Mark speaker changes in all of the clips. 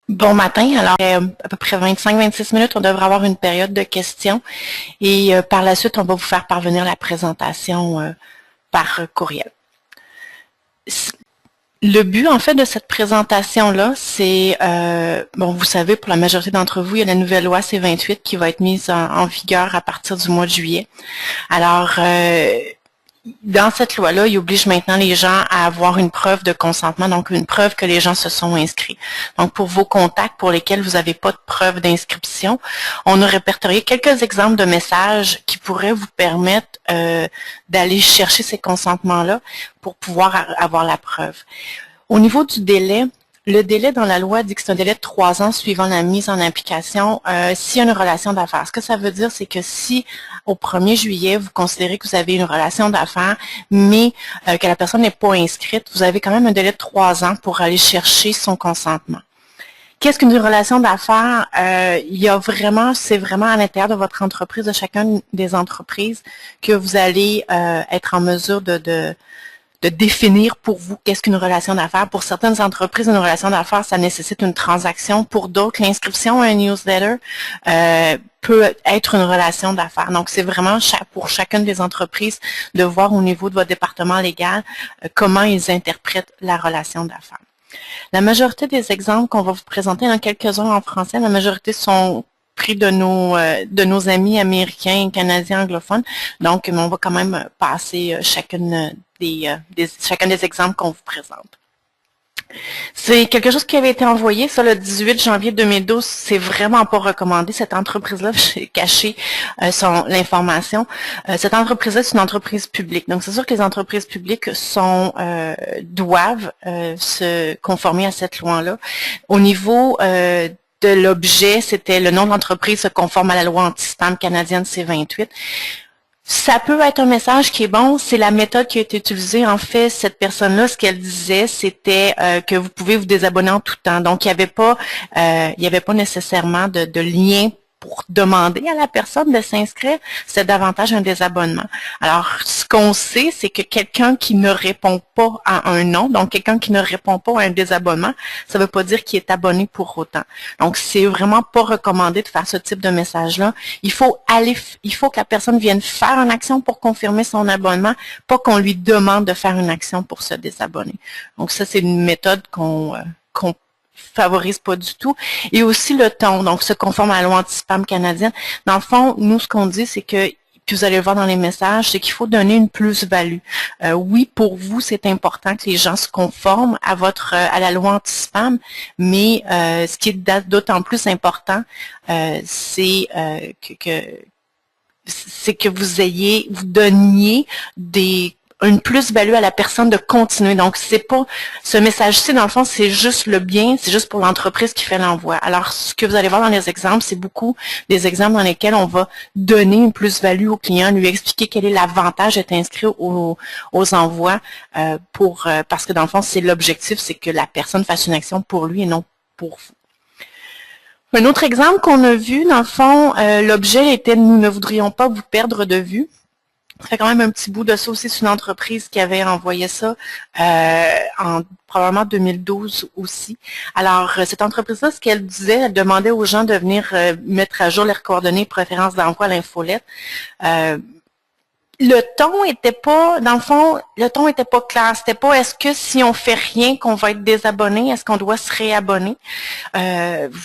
Speaker 1: Bon matin. Alors, à peu près 25-26 minutes, on devrait avoir une période de questions et par la suite, on va vous faire parvenir la présentation par courriel. Le but, en fait, de cette présentation-là, c'est, bon, vous savez, pour la majorité d'entre vous, il y a la nouvelle loi C-28 qui va être mise en vigueur à partir du mois de juillet. Alors, dans cette loi-là, il oblige maintenant les gens à avoir une preuve de consentement, donc une preuve que les gens se sont inscrits. Donc, pour vos contacts pour lesquels vous n'avez pas de preuve d'inscription, on a répertorié quelques exemples de messages qui pourraient vous permettre d'aller chercher ces consentements-là pour pouvoir avoir la preuve. Au niveau du délai, le délai dans la loi dit que c'est un délai de 3 ans suivant la mise en application s'il y a une relation d'affaires. Ce que ça veut dire, c'est que si au 1er juillet, vous considérez que vous avez une relation d'affaires, mais que la personne n'est pas inscrite, vous avez quand même un délai de 3 ans pour aller chercher son consentement. Qu'est-ce qu'une relation d'affaires? C'est vraiment à l'intérieur de votre entreprise, de chacune des entreprises, que vous allez être en mesure de définir pour vous qu'est-ce qu'une relation d'affaires. Pour certaines entreprises, une relation d'affaires, ça nécessite une transaction. Pour d'autres, l'inscription à un newsletter peut être une relation d'affaires. Donc, c'est vraiment pour chacune des entreprises de voir au niveau de votre département légal comment ils interprètent la relation d'affaires. La majorité des exemples qu'on va vous présenter, il y en a quelques-uns en français, la majorité sont pris de nos amis américains et canadiens anglophones. Donc, on va quand même passer chacun des exemples qu'on vous présente. C'est quelque chose qui avait été envoyé, ça, le 18 janvier 2012. C'est vraiment pas recommandé. Cette entreprise-là, j'ai caché l'information. Cette entreprise-là, c'est une entreprise publique. Donc, c'est sûr que les entreprises publiques doivent se conformer à cette loi-là. Au niveau de l'objet, c'était le nom de l'entreprise se conforme à la loi anti-spam canadienne C-28. Ça peut être un message qui est bon, c'est la méthode qui a été utilisée. En fait, cette personne-là, ce qu'elle disait, c'était que vous pouvez vous désabonner en tout temps. Donc, il n'y avait pas nécessairement de lien pour demander à la personne de s'inscrire, c'est davantage un désabonnement. Alors, ce qu'on sait, c'est que quelqu'un qui ne répond pas à un non, donc quelqu'un qui ne répond pas à un désabonnement, ça ne veut pas dire qu'il est abonné pour autant. Donc, c'est vraiment pas recommandé de faire ce type de message-là. Il faut que la personne vienne faire une action pour confirmer son abonnement, pas qu'on lui demande de faire une action pour se désabonner. Donc, ça, c'est une méthode qu'on favorise pas du tout. Et aussi le ton, donc se conforme à la loi anti-spam canadienne. Dans le fond, nous, ce qu'on dit, c'est que, puis vous allez le voir dans les messages, c'est qu'il faut donner une plus-value. Oui, pour vous, c'est important que les gens se conforment à la loi anti-spam, mais ce qui est d'autant plus important, c'est que vous donniez une plus-value à la personne de continuer. Donc, c'est pas, ce message-ci, dans le fond, c'est juste le bien, c'est juste pour l'entreprise qui fait l'envoi. Alors, ce que vous allez voir dans les exemples, c'est beaucoup des exemples dans lesquels on va donner une plus-value au client, lui expliquer quel est l'avantage d'être inscrit aux envois parce que dans le fond, c'est l'objectif, c'est que la personne fasse une action pour lui et non pour vous. Un autre exemple qu'on a vu, dans le fond, l'objet était « Nous ne voudrions pas vous perdre de vue ». Ça fait quand même un petit bout de ça aussi. C'est une entreprise qui avait envoyé ça en probablement 2012 aussi. Alors, cette entreprise-là, ce qu'elle disait, elle demandait aux gens de venir mettre à jour leurs coordonnées préférences d'envoi à l'infolette. Le ton était pas, dans le fond, le ton était pas clair. C'était pas est-ce que si on fait rien qu'on va être désabonné, est-ce qu'on doit se réabonner?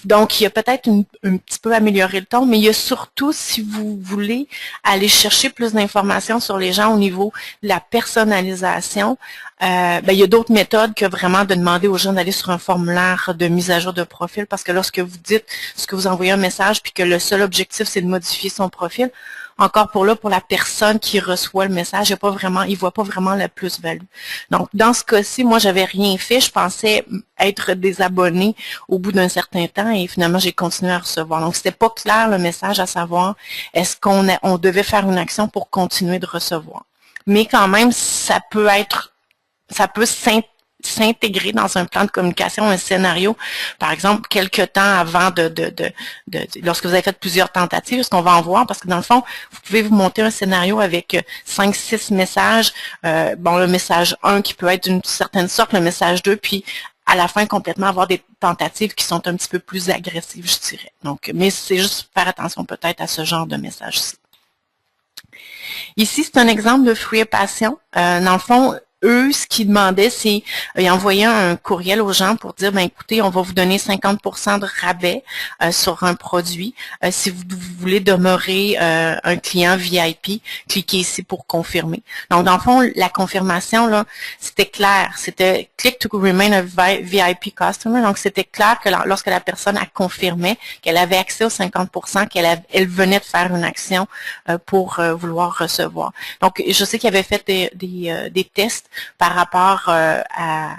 Speaker 1: Donc, il y a peut-être un petit peu amélioré le ton, mais il y a surtout, si vous voulez aller chercher plus d'informations sur les gens au niveau de la personnalisation, il y a d'autres méthodes que vraiment de demander aux gens d'aller sur un formulaire de mise à jour de profil, parce que lorsque vous dites, que vous envoyez un message, puis que le seul objectif, c'est de modifier son profil, encore pour la personne qui reçoit le message, il ne voit pas vraiment la plus-value. Donc, dans ce cas-ci, moi, j'avais rien fait. Je pensais être désabonné au bout d'un certain temps et finalement, j'ai continué à recevoir. Donc, c'était pas clair le message à savoir est-ce qu'on devait faire une action pour continuer de recevoir. Mais quand même, ça peut s'intégrer dans un plan de communication, un scénario, par exemple, quelques temps avant lorsque vous avez fait plusieurs tentatives, ce qu'on va en voir, parce que dans le fond, vous pouvez vous monter un scénario avec 5-6 messages, le message 1 qui peut être d'une certaine sorte, le message 2, puis à la fin complètement avoir des tentatives qui sont un petit peu plus agressives, je dirais. Donc, mais c'est juste faire attention peut-être à ce genre de message-ci. Ici, c'est un exemple de Fruits et Passion. Dans le fond, eux, ce qu'ils demandaient, c'est ils envoyaient un courriel aux gens pour dire, ben écoutez, on va vous donner 50% de rabais sur un produit. Si vous voulez demeurer un client VIP, cliquez ici pour confirmer. Donc, dans le fond, la confirmation, là, c'était clair. C'était click to remain a VIP customer. Donc, c'était clair que lorsque la personne a confirmé qu'elle avait accès aux 50%, qu'elle venait de faire une action pour vouloir recevoir. Donc, je sais qu'il avait fait des tests par rapport à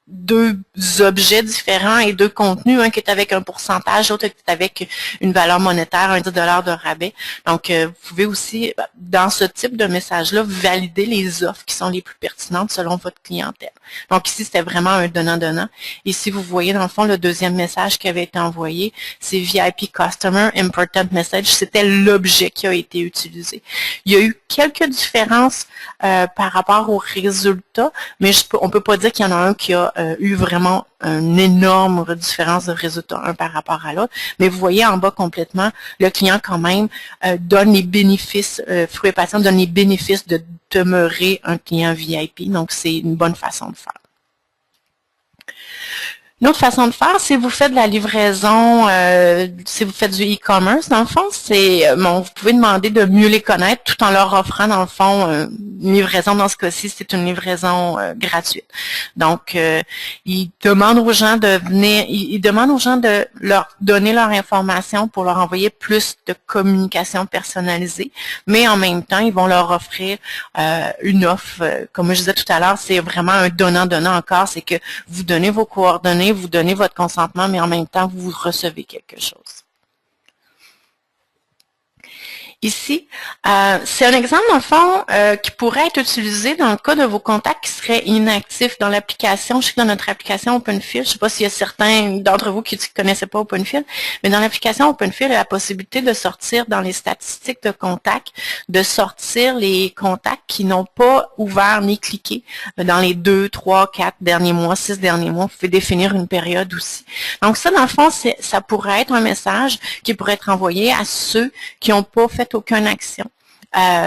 Speaker 1: deux objets différents et deux contenus, un qui est avec un pourcentage, l'autre qui est avec une valeur monétaire, un 10 de rabais. Donc, vous pouvez aussi, dans ce type de message-là, valider les offres qui sont les plus pertinentes selon votre clientèle. Donc, ici, c'était vraiment un donnant-donnant. Ici, vous voyez, dans le fond, le deuxième message qui avait été envoyé, c'est VIP Customer Important Message. C'était l'objet qui a été utilisé. Il y a eu quelques différences par rapport aux résultats, mais on ne peut pas dire qu'il y en a un qui a eu vraiment une énorme différence de résultats un par rapport à l'autre. Mais vous voyez en bas complètement, le client quand même donne les bénéfices, Fruits et Passion donne les bénéfices de demeurer un client VIP. Donc, c'est une bonne façon de faire. Une autre façon de faire, si vous faites de la livraison, si vous faites du e-commerce, dans le fond, c'est bon, vous pouvez demander de mieux les connaître tout en leur offrant, dans le fond, une livraison. Dans ce cas-ci, c'est une livraison gratuite. Donc, ils demandent aux gens de venir, ils demandent aux gens de leur donner leur information pour leur envoyer plus de communication personnalisée, mais en même temps, ils vont leur offrir une offre. Comme je disais tout à l'heure, c'est vraiment un donnant-donnant encore, c'est que vous donnez vos coordonnées, vous donnez votre consentement, mais en même temps, vous recevez quelque chose. Ici, c'est un exemple, dans le fond, qui pourrait être utilisé dans le cas de vos contacts qui seraient inactifs dans l'application. Je sais que dans notre application OpenFill, je ne sais pas s'il y a certains d'entre vous qui ne connaissaient pas OpenFill, mais dans l'application OpenFill, il y a la possibilité de sortir dans les statistiques de contacts, de sortir les contacts qui n'ont pas ouvert ni cliqué dans les 2, 3, 4 derniers mois, 6 derniers mois. Vous pouvez définir une période aussi. Donc ça, dans le fond, ça pourrait être un message qui pourrait être envoyé à ceux qui n'ont pas fait aucune action.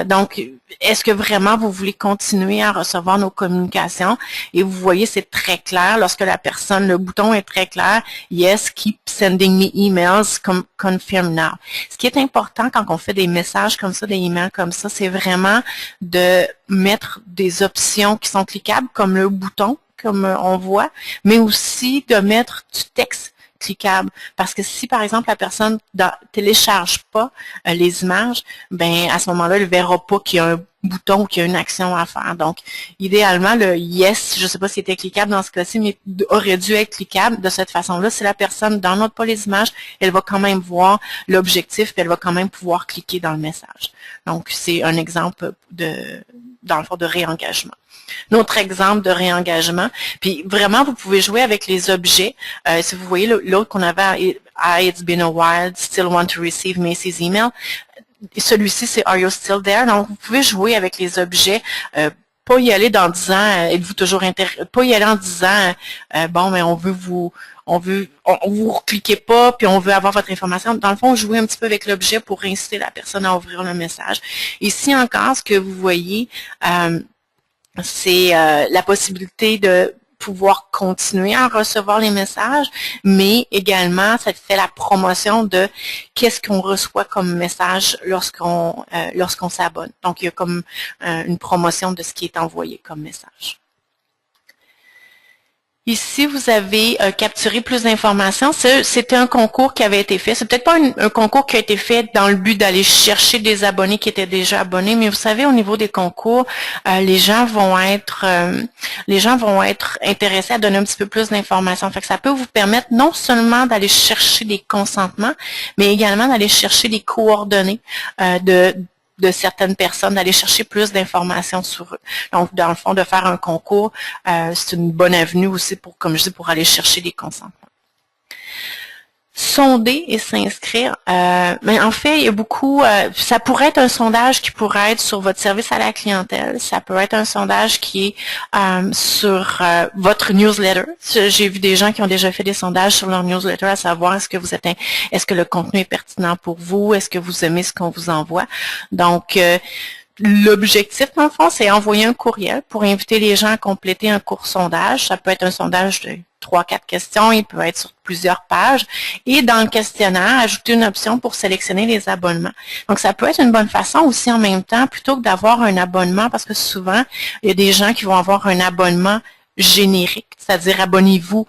Speaker 1: Donc, est-ce que vraiment vous voulez continuer à recevoir nos communications? Et vous voyez, c'est très clair. Lorsque la personne, le bouton est très clair, yes, keep sending me emails, confirm now. Ce qui est important quand on fait des messages comme ça, des emails comme ça, c'est vraiment de mettre des options qui sont cliquables, comme le bouton, comme on voit, mais aussi de mettre du texte cliquable. Parce que si, par exemple, la personne ne télécharge pas les images, ben à ce moment-là, elle ne verra pas qu'il y a un bouton ou qu'il y a une action à faire. Donc, idéalement, le yes, je ne sais pas si c'était cliquable dans ce cas-ci, mais aurait dû être cliquable de cette façon-là. Si la personne ne download pas les images, elle va quand même voir l'objectif, puis elle va quand même pouvoir cliquer dans le message. Donc, c'est un exemple dans le fond, de réengagement. Notre exemple de réengagement. Puis vraiment, vous pouvez jouer avec les objets. Si vous voyez l'autre qu'on avait à It's been a while, still want to receive Macy's email. Celui-ci, c'est Are you still there? Donc, vous pouvez jouer avec les objets. Pas y aller dans disant, êtes-vous toujours intéressé? Pas y aller en disant, bon, mais on vous cliquez pas, puis on veut avoir votre information. Dans le fond, jouer un petit peu avec l'objet pour inciter la personne à ouvrir le message. Ici encore, ce que vous voyez, c'est la possibilité de pouvoir continuer à recevoir les messages, mais également, ça fait la promotion de qu'est-ce qu'on reçoit comme message lorsqu'on s'abonne. Donc, il y a comme une promotion de ce qui est envoyé comme message. Ici, vous avez capturé plus d'informations. C'était un concours qui avait été fait. C'est peut-être pas un concours qui a été fait dans le but d'aller chercher des abonnés qui étaient déjà abonnés, mais vous savez, au niveau des concours, les gens vont être intéressés à donner un petit peu plus d'informations. Fait que ça peut vous permettre non seulement d'aller chercher des consentements, mais également d'aller chercher des coordonnées de certaines personnes, d'aller chercher plus d'informations sur eux. Donc, dans le fond, de faire un concours, c'est une bonne avenue aussi pour, comme je dis, pour aller chercher des consentements. Sonder et s'inscrire. Mais en fait, il y a beaucoup. Ça pourrait être un sondage qui pourrait être sur votre service à la clientèle. Ça peut être un sondage qui est sur votre newsletter. J'ai vu des gens qui ont déjà fait des sondages sur leur newsletter à savoir est-ce que le contenu est pertinent pour vous, est-ce que vous aimez ce qu'on vous envoie. Donc l'objectif, dans le fond, c'est envoyer un courriel pour inviter les gens à compléter un court sondage. Ça peut être un sondage de 3-4 questions, il peut être sur plusieurs pages. Et dans le questionnaire, ajouter une option pour sélectionner les abonnements. Donc, ça peut être une bonne façon aussi en même temps, plutôt que d'avoir un abonnement, parce que souvent, il y a des gens qui vont avoir un abonnement générique, c'est-à-dire abonnez-vous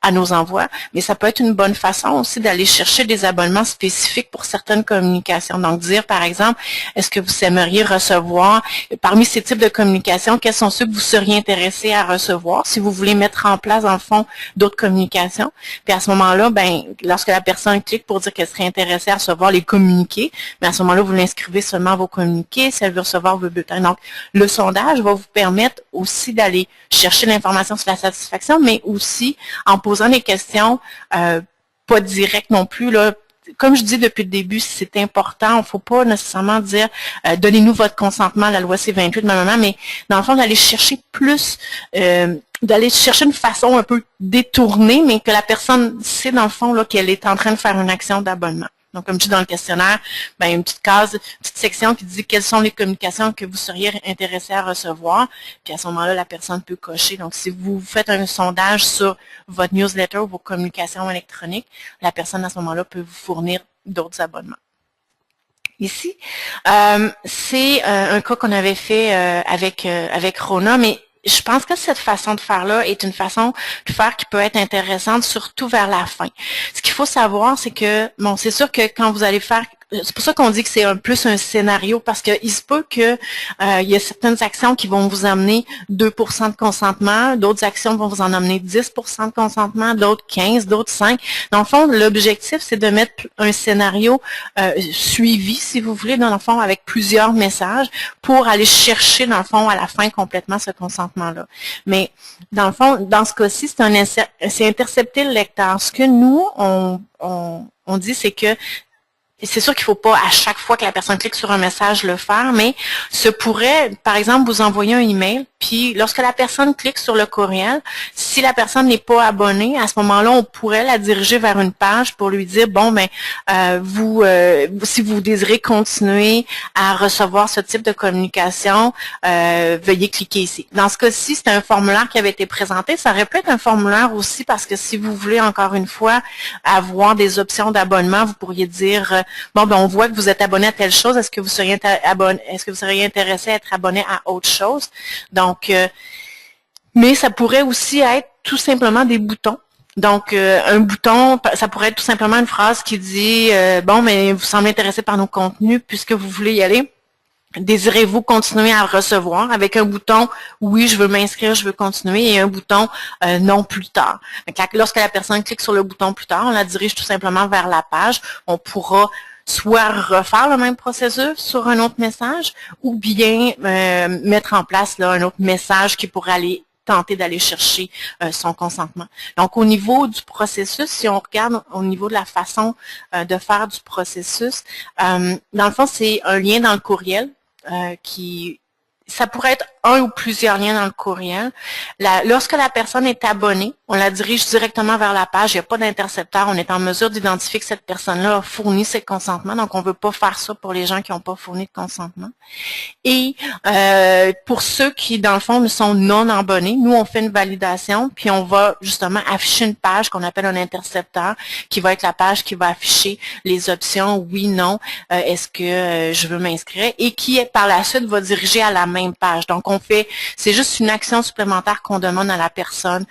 Speaker 1: à nos envois, mais ça peut être une bonne façon aussi d'aller chercher des abonnements spécifiques pour certaines communications. Donc, dire, par exemple, est-ce que vous aimeriez recevoir, parmi ces types de communications, quels sont ceux que vous seriez intéressé à recevoir, si vous voulez mettre en place, dans le fond, d'autres communications. Puis à ce moment-là, ben, lorsque la personne clique pour dire qu'elle serait intéressée à recevoir les communiqués, mais à ce moment-là, vous l'inscrivez seulement à vos communiqués, si elle veut recevoir vos bulletins. Donc, le sondage va vous permettre aussi d'aller chercher l'information sur la satisfaction, mais aussi en posant des questions pas directes non plus, là. Comme je dis depuis le début, c'est important. Il ne faut pas nécessairement dire donnez-nous votre consentement à la loi C-28, mais dans le fond, d'aller chercher plus, d'aller chercher une façon un peu détournée, mais que la personne sait dans le fond là, qu'elle est en train de faire une action d'abonnement. Donc, comme je dis dans le questionnaire, ben, une petite case, une petite section qui dit quelles sont les communications que vous seriez intéressé à recevoir. Puis à ce moment-là, la personne peut cocher. Donc, si vous faites un sondage sur votre newsletter ou vos communications électroniques, la personne à ce moment-là peut vous fournir d'autres abonnements. Ici, c'est un cas qu'on avait fait avec Rona, mais je pense que cette façon de faire-là est une façon de faire qui peut être intéressante, surtout vers la fin. Ce qu'il faut savoir, c'est que, bon, c'est sûr que quand vous allez faire, c'est pour ça qu'on dit que c'est plus un scénario, parce qu'il se peut que il y a certaines actions qui vont vous amener 2% de consentement, d'autres actions vont vous en amener 10% de consentement, d'autres 15, d'autres 5. Dans le fond, l'objectif, c'est de mettre un scénario suivi, si vous voulez, dans le fond, avec plusieurs messages pour aller chercher, dans le fond, à la fin complètement ce consentement-là. Mais, dans le fond, dans ce cas-ci, c'est intercepter le lecteur. Ce que nous, on dit, c'est que c'est sûr qu'il ne faut pas à chaque fois que la personne clique sur un message le faire, mais ce pourrait, par exemple, vous envoyer un email, puis lorsque la personne clique sur le courriel, si la personne n'est pas abonnée, à ce moment-là, on pourrait la diriger vers une page pour lui dire, bon, ben, si vous désirez continuer à recevoir ce type de communication, veuillez cliquer ici. Dans ce cas-ci, c'est un formulaire qui avait été présenté. Ça aurait pu être un formulaire aussi parce que si vous voulez, encore une fois, avoir des options d'abonnement, vous pourriez dire, bon, ben, on voit que vous êtes abonné à telle chose. Est-ce que vous seriez intéressé à être abonné à autre chose? Donc, mais ça pourrait aussi être tout simplement des boutons. Donc, un bouton, ça pourrait être tout simplement une phrase qui dit, bon, mais vous semblez intéressé par nos contenus puisque vous voulez y aller. Désirez-vous continuer à recevoir avec un bouton oui, je veux m'inscrire, je veux continuer et un bouton non plus tard. Donc, lorsque la personne clique sur le bouton plus tard, on la dirige tout simplement vers la page. On pourra soit refaire le même processus sur un autre message ou bien mettre en place là, un autre message qui pourrait aller tenter d'aller chercher son consentement. Donc, au niveau du processus, si on regarde au niveau de la façon de faire du processus, dans le fond, c'est un lien dans le courriel ça pourrait être un ou plusieurs liens dans le courriel. Lorsque la personne est abonnée, on la dirige directement vers la page. Il n'y a pas d'intercepteur. On est en mesure d'identifier que cette personne-là a fourni ses consentements. Donc, on ne veut pas faire ça pour les gens qui n'ont pas fourni de consentement. Et pour ceux qui, dans le fond, sont non abonnés, nous, on fait une validation, puis on va justement afficher une page qu'on appelle un intercepteur, qui va être la page qui va afficher les options oui, non, est-ce que je veux m'inscrire, et qui, par la suite, va diriger à la même page. Donc, c'est juste une action supplémentaire qu'on demande à la personne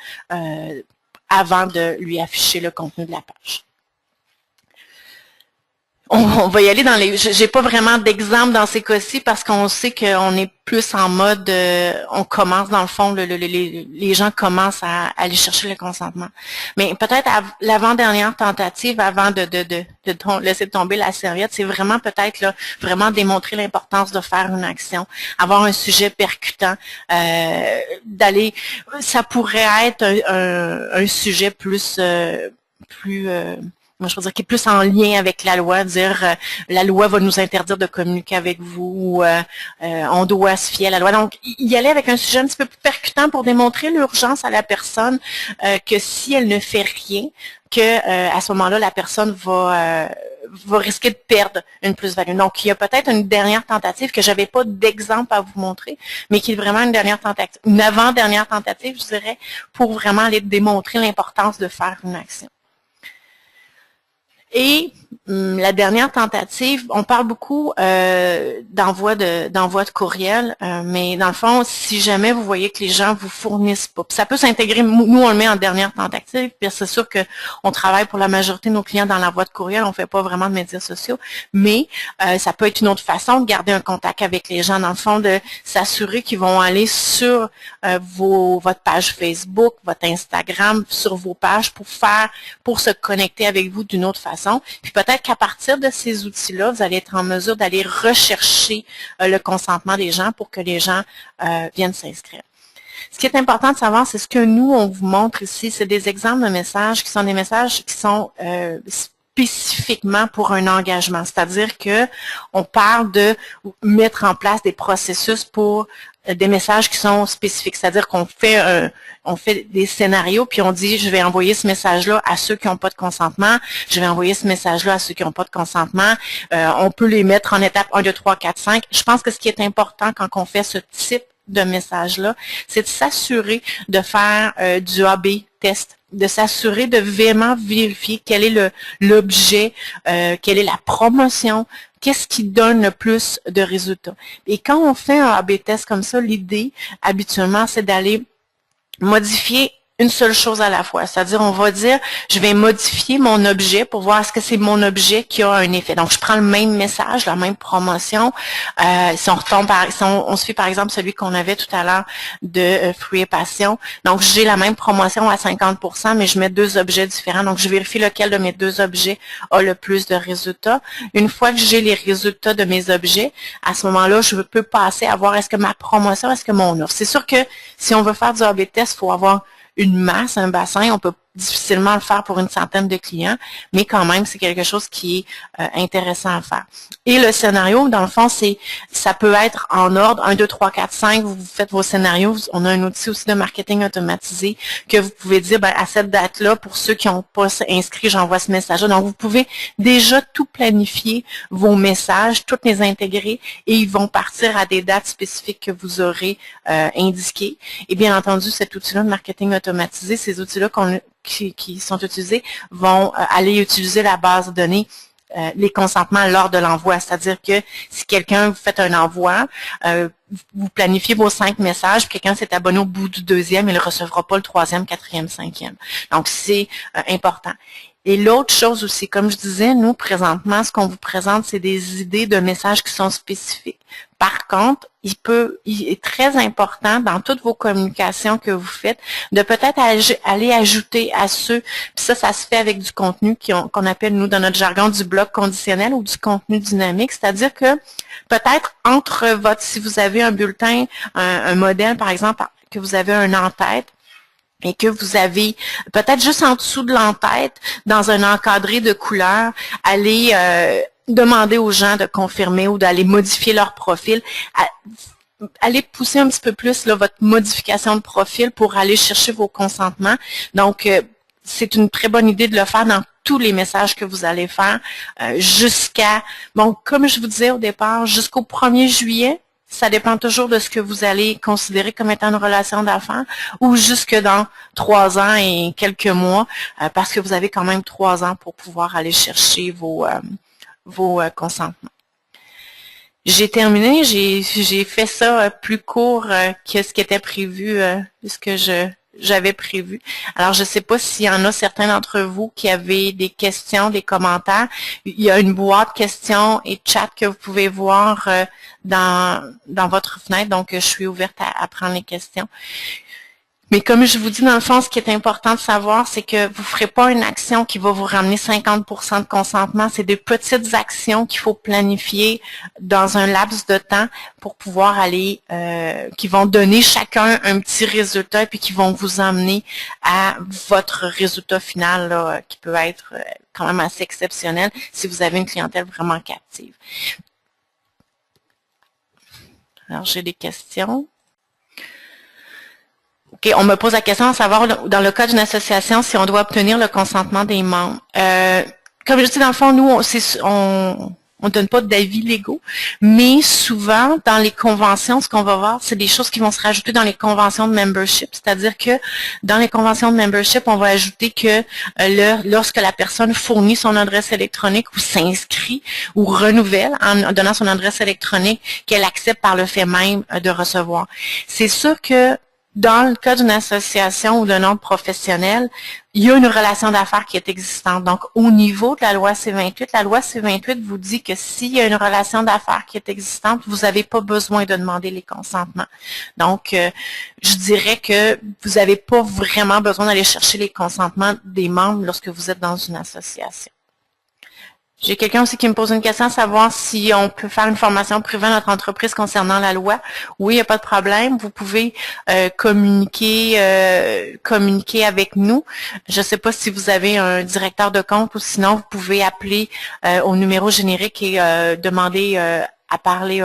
Speaker 1: avant de lui afficher le contenu de la page. On va y aller dans les... J'ai pas vraiment d'exemple dans ces cas-ci parce qu'on sait qu'on est plus en mode... on commence dans le fond, les gens commencent à aller chercher le consentement. Mais peut-être l'avant-dernière tentative, avant de laisser tomber la serviette, c'est vraiment peut-être là, vraiment démontrer l'importance de faire une action, avoir un sujet percutant, d'aller... Ça pourrait être un sujet plus moi je veux dire, qui est plus en lien avec la loi, dire la loi va nous interdire de communiquer avec vous, ou on doit se fier à la loi. Donc, y aller avec un sujet un petit peu plus percutant pour démontrer l'urgence à la personne, que si elle ne fait rien, que à ce moment-là, la personne va risquer de perdre une plus-value. Donc, il y a peut-être une dernière tentative que j'avais pas d'exemple à vous montrer, mais qui est vraiment une dernière tentative, une avant-dernière tentative, je dirais, pour vraiment aller démontrer l'importance de faire une action. Et la dernière tentative, on parle beaucoup d'envoi de courriel, mais dans le fond, si jamais vous voyez que les gens vous fournissent pas, ça peut s'intégrer, nous on le met en dernière tentative, puis c'est sûr qu'on travaille pour la majorité de nos clients dans l'envoi de courriel, on fait pas vraiment de médias sociaux, mais ça peut être une autre façon de garder un contact avec les gens, dans le fond, de s'assurer qu'ils vont aller sur votre page Facebook, votre Instagram, sur vos pages pour se connecter avec vous d'une autre façon. Puis peut-être qu'à partir de ces outils-là, vous allez être en mesure d'aller rechercher le consentement des gens pour que les gens viennent s'inscrire. Ce qui est important de savoir, c'est ce que nous, on vous montre ici, c'est des exemples de messages qui sont des messages qui sont spécifiquement pour un engagement. C'est-à-dire que on parle de mettre en place des processus pour des messages qui sont spécifiques. C'est-à-dire qu'on fait des scénarios, puis on dit, je vais envoyer ce message-là à ceux qui n'ont pas de consentement, je vais envoyer ce message-là à ceux qui n'ont pas de consentement. On peut les mettre en étape 1, 2, 3, 4, 5. Je pense que ce qui est important quand on fait ce type de message-là, c'est de s'assurer de faire du A/B test, de s'assurer de vraiment vérifier quel est l'objet, quelle est la promotion, qu'est-ce qui donne le plus de résultats. Et quand on fait un A/B test comme ça, l'idée, habituellement, c'est d'aller modifier une seule chose à la fois. C'est-à-dire, on va dire, je vais modifier mon objet pour voir est-ce que c'est mon objet qui a un effet. Donc, je prends le même message, la même promotion. Si on retombe si on suit par exemple celui qu'on avait tout à l'heure de Fruits et Passion. Donc, j'ai la même promotion à 50%, mais je mets deux objets différents. Donc, je vérifie lequel de mes deux objets a le plus de résultats. Une fois que j'ai les résultats de mes objets, à ce moment-là, je peux passer à voir est-ce que ma promotion, est-ce que mon offre. C'est sûr que si on veut faire du A/B test, il faut avoir une masse, un bassin, on peut difficilement le faire pour une centaine de clients, mais quand même, c'est quelque chose qui est intéressant à faire. Et le scénario, dans le fond, ça peut être en ordre, 1, 2, 3, 4, 5, vous faites vos scénarios. On a un outil aussi de marketing automatisé que vous pouvez dire, à cette date-là, pour ceux qui n'ont pas inscrit, j'envoie ce message-là. Donc, vous pouvez déjà tout planifier, vos messages, toutes les intégrer, et ils vont partir à des dates spécifiques que vous aurez indiquées. Et bien entendu, cet outil-là de marketing automatisé, ces outils-là qui sont utilisés vont aller utiliser la base de données, les consentements lors de l'envoi. C'est-à-dire que si quelqu'un, vous faites un envoi, vous planifiez vos 5 messages, puis quelqu'un s'est abonné au bout du deuxième, il ne recevra pas le troisième, quatrième, cinquième. Donc, c'est important. Et l'autre chose aussi, comme je disais, nous, présentement, ce qu'on vous présente, c'est des idées de messages qui sont spécifiques. Par contre, il est très important dans toutes vos communications que vous faites de peut-être aller ajouter à ceux, puis ça se fait avec du contenu qu'on appelle, nous, dans notre jargon, du bloc conditionnel ou du contenu dynamique. C'est-à-dire que peut-être si vous avez un bulletin, un modèle, par exemple, que vous avez un en-tête, et que vous avez peut-être juste en dessous de l'en-tête, dans un encadré de couleurs, aller demander aux gens de confirmer ou d'aller modifier leur profil, aller pousser un petit peu plus là, votre modification de profil pour aller chercher vos consentements. Donc, c'est une très bonne idée de le faire dans tous les messages que vous allez faire jusqu'à, bon, comme je vous disais au départ, jusqu'au 1er juillet, ça dépend toujours de ce que vous allez considérer comme étant une relation d'affaires ou jusque dans 3 ans et quelques mois, parce que vous avez quand même 3 ans pour pouvoir aller chercher vos consentements. J'ai terminé, j'ai fait ça plus court que ce qui était prévu, ce que j'avais prévu. Alors, je ne sais pas s'il y en a certains d'entre vous qui avaient des questions, des commentaires. Il y a une boîte questions et chat que vous pouvez voir dans votre fenêtre, donc je suis ouverte à prendre les questions. Mais comme je vous dis, dans le fond, ce qui est important de savoir, c'est que vous ne ferez pas une action qui va vous ramener 50% de consentement. C'est des petites actions qu'il faut planifier dans un laps de temps pour pouvoir aller, qui vont donner chacun un petit résultat et puis qui vont vous emmener à votre résultat final, là, qui peut être quand même assez exceptionnel si vous avez une clientèle vraiment captive. Alors, j'ai des questions. OK, on me pose la question de savoir, dans le cas d'une association, si on doit obtenir le consentement des membres. Comme je dis, dans le fond, nous, on donne pas d'avis légaux, mais souvent, dans les conventions, ce qu'on va voir, c'est des choses qui vont se rajouter dans les conventions de membership. C'est-à-dire que dans les conventions de membership, on va ajouter que lorsque la personne fournit son adresse électronique ou s'inscrit ou renouvelle en donnant son adresse électronique, qu'elle accepte par le fait même de recevoir. C'est sûr que dans le cas d'une association ou d'un ordre professionnel, il y a une relation d'affaires qui est existante. Donc, au niveau de la loi C-28, la loi C-28 vous dit que s'il y a une relation d'affaires qui est existante, vous n'avez pas besoin de demander les consentements. Donc, je dirais que vous n'avez pas vraiment besoin d'aller chercher les consentements des membres lorsque vous êtes dans une association. J'ai quelqu'un aussi qui me pose une question, à savoir si on peut faire une formation privée à notre entreprise concernant la loi. Oui, il n'y a pas de problème. Vous pouvez communiquer avec nous. Je ne sais pas si vous avez un directeur de compte ou sinon vous pouvez appeler au numéro générique et demander à parler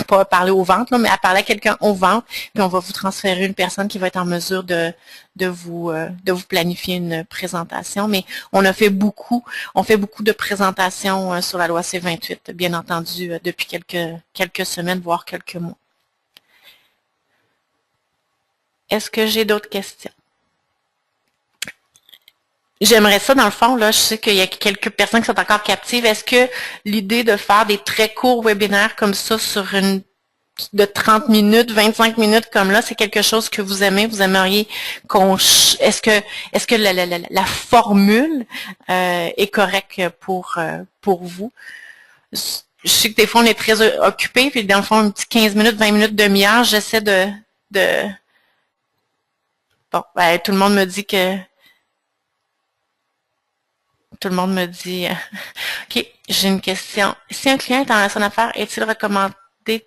Speaker 1: pas à parler aux ventes, là, mais à parler à quelqu'un aux ventes, puis on va vous transférer une personne qui va être en mesure de vous planifier une présentation. Mais on fait beaucoup de présentations sur la loi C-28, bien entendu, depuis quelques semaines, voire quelques mois. Est-ce que j'ai d'autres questions? J'aimerais ça, dans le fond, là, je sais qu'il y a quelques personnes qui sont encore captives. Est-ce que l'idée de faire des très courts webinaires comme ça sur de 30 minutes, 25 minutes comme là, c'est quelque chose que vous aimez? Vous aimeriez est-ce que la formule est correcte pour vous? Je sais que des fois, on est très occupé, puis dans le fond, un petit 15 minutes, 20 minutes, demi-heure, j'essaie de... Bon, ben, tout le monde me dit que... Tout le monde me dit, OK, j'ai une question. Si un client est en relation d'affaires, est-il recommandé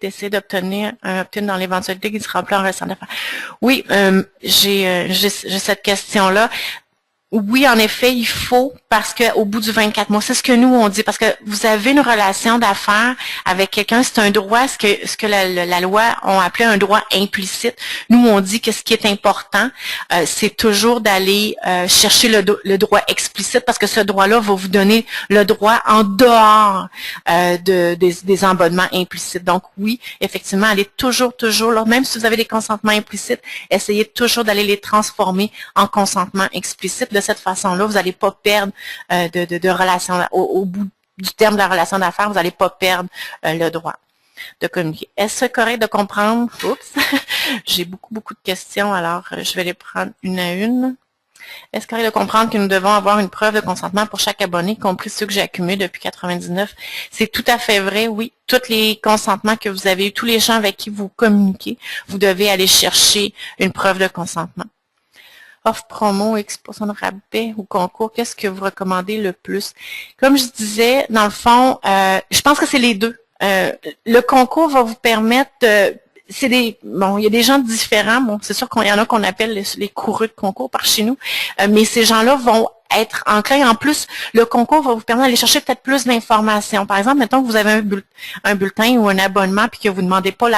Speaker 1: d'essayer d'obtenir un opt-in dans l'éventualité qu'il se remplit en relation d'affaires? Oui, j'ai cette question-là. Oui, en effet, il faut, parce qu'au bout du 24 mois, c'est ce que nous, on dit, parce que vous avez une relation d'affaires avec quelqu'un, c'est un droit, ce que la loi on appelé un droit implicite. Nous, on dit que ce qui est important, c'est toujours d'aller chercher le droit explicite, parce que ce droit-là va vous donner le droit en dehors des abonnements implicites. Donc, oui, effectivement, allez toujours, là, même si vous avez des consentements implicites, essayez toujours d'aller les transformer en consentement explicite. De cette façon-là, vous n'allez pas perdre de relation, au bout du terme de la relation d'affaires, vous n'allez pas perdre le droit de communiquer. Est-ce correct de comprendre? Oups! J'ai beaucoup de questions, alors je vais les prendre une à une. Est-ce correct de comprendre que nous devons avoir une preuve de consentement pour chaque abonné, y compris ceux que j'ai accumulés depuis 99? C'est tout à fait vrai, oui. Tous les consentements que vous avez eu, tous les gens avec qui vous communiquez, vous devez aller chercher une preuve de consentement. Offre promo, exposition de rabais ou concours, qu'est-ce que vous recommandez le plus? Comme je disais, dans le fond, je pense que c'est les deux. Le concours va vous permettre il y a des gens différents. Bon, c'est sûr qu'il y en a qu'on appelle les coureux de concours par chez nous, mais ces gens-là vont être enclins. En plus, le concours va vous permettre d'aller chercher peut-être plus d'informations. Par exemple, mettons que vous avez un bulletin ou un abonnement puis que vous ne demandez pas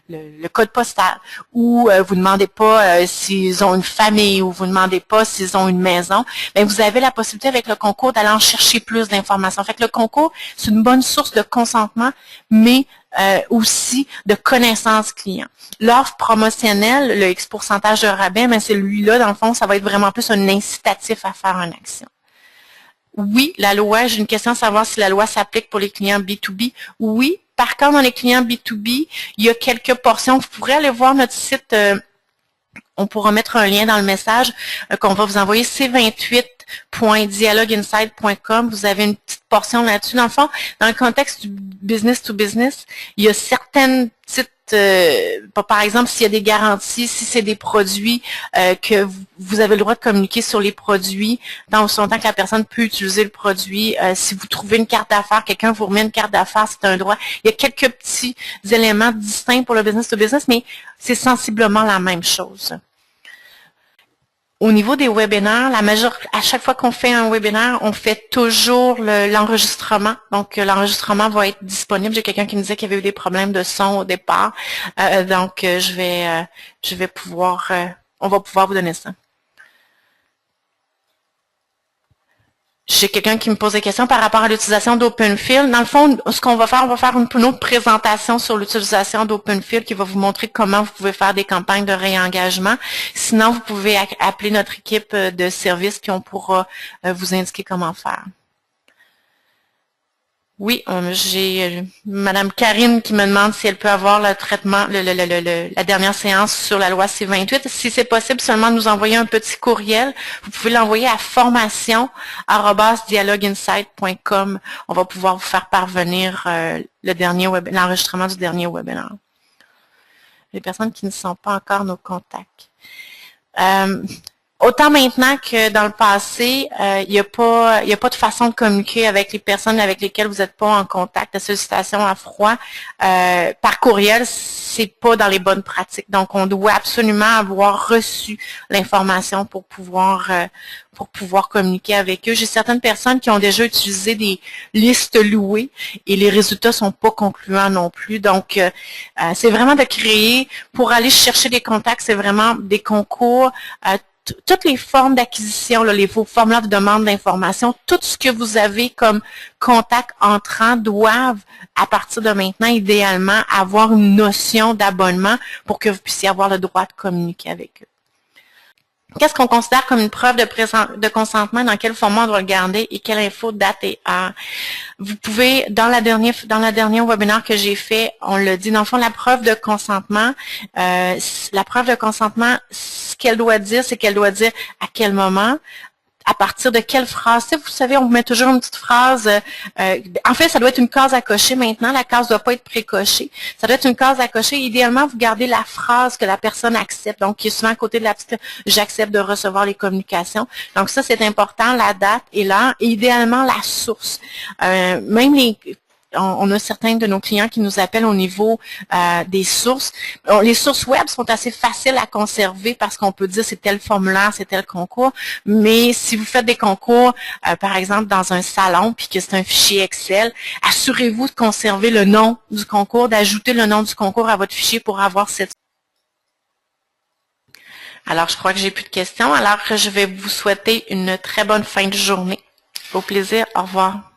Speaker 1: le code postal ou vous ne demandez pas s'ils ont une famille ou vous ne demandez pas s'ils ont une maison, bien, vous avez la possibilité avec le concours d'aller en chercher plus d'informations. Fait que le concours, c'est une bonne source de consentement, mais aussi de connaissances clients. L'offre promotionnelle, le X pourcentage de rabais, mais celui-là, dans le fond, ça va être vraiment plus un incitatif à faire une action. Oui, la loi, j'ai une question à savoir si la loi s'applique pour les clients B2B. Oui, par contre, dans les clients B2B, il y a quelques portions. Vous pourrez aller voir notre site On pourra mettre un lien dans le message qu'on va vous envoyer, c28.dialogueinside.com. Vous avez une petite portion là-dessus. Dans le fond, dans le contexte du business to business, il y a certaines petites par exemple, s'il y a des garanties, si c'est des produits que vous avez le droit de communiquer sur les produits, dans son temps que la personne peut utiliser le produit. Si vous trouvez une carte d'affaires, quelqu'un vous remet une carte d'affaires, c'est un droit. Il y a quelques petits éléments distincts pour le business to business, mais c'est sensiblement la même chose. Au niveau des webinaires, à chaque fois qu'on fait un webinaire, on fait toujours l'enregistrement. Donc, l'enregistrement va être disponible. J'ai quelqu'un qui me disait qu'il y avait eu des problèmes de son au départ. Donc, on va pouvoir vous donner ça. J'ai quelqu'un qui me pose des questions par rapport à l'utilisation d'OpenFill. Dans le fond, ce qu'on va faire, on va faire une autre présentation sur l'utilisation d'OpenFill qui va vous montrer comment vous pouvez faire des campagnes de réengagement. Sinon, vous pouvez appeler notre équipe de service puis on pourra vous indiquer comment faire. Oui, j'ai Madame Karine qui me demande si elle peut avoir le traitement, la dernière séance sur la loi C28. Si c'est possible, seulement nous envoyer un petit courriel. Vous pouvez l'envoyer à formation@dialogueinsight.com. On va pouvoir vous faire parvenir l'enregistrement du dernier webinaire. Les personnes qui ne sont pas encore nos contacts. Autant maintenant que dans le passé, il n'y a pas de façon de communiquer avec les personnes avec lesquelles vous n'êtes pas en contact. La sollicitation à froid par courriel, c'est pas dans les bonnes pratiques. Donc, on doit absolument avoir reçu l'information pour pouvoir communiquer avec eux. J'ai certaines personnes qui ont déjà utilisé des listes louées et les résultats sont pas concluants non plus. Donc, c'est vraiment de créer, pour aller chercher des contacts, c'est vraiment des concours, toutes les formes d'acquisition, vos formulaires de demande d'information, tout ce que vous avez comme contact entrant doivent, à partir de maintenant, idéalement, avoir une notion d'abonnement pour que vous puissiez avoir le droit de communiquer avec eux. Qu'est-ce qu'on considère comme une preuve de consentement, dans quel format on doit le garder et quelle info, date et heure? Vous pouvez, dans la dernière webinaire que j'ai fait, on l'a dit, dans le fond, la preuve de consentement, ce qu'elle doit dire, c'est qu'elle doit dire à quel moment, à partir de quelle phrase. Vous savez, on vous met toujours une petite phrase. En fait, ça doit être une case à cocher maintenant. La case ne doit pas être précochée. Ça doit être une case à cocher. Idéalement, vous gardez la phrase que la personne accepte. Donc, qui est souvent à côté de la petite « j'accepte de recevoir les communications ». Donc, ça, c'est important, la date et l'heure. Et idéalement, la source. Même on a certains de nos clients qui nous appellent au niveau des sources. Les sources web sont assez faciles à conserver parce qu'on peut dire c'est tel formulaire, c'est tel concours. Mais si vous faites des concours, par exemple, dans un salon, puis que c'est un fichier Excel, assurez-vous de conserver le nom du concours, d'ajouter le nom du concours à votre fichier pour avoir cette... Alors, je crois que j'ai plus de questions. Alors, je vais vous souhaiter une très bonne fin de journée. Au plaisir. Au revoir.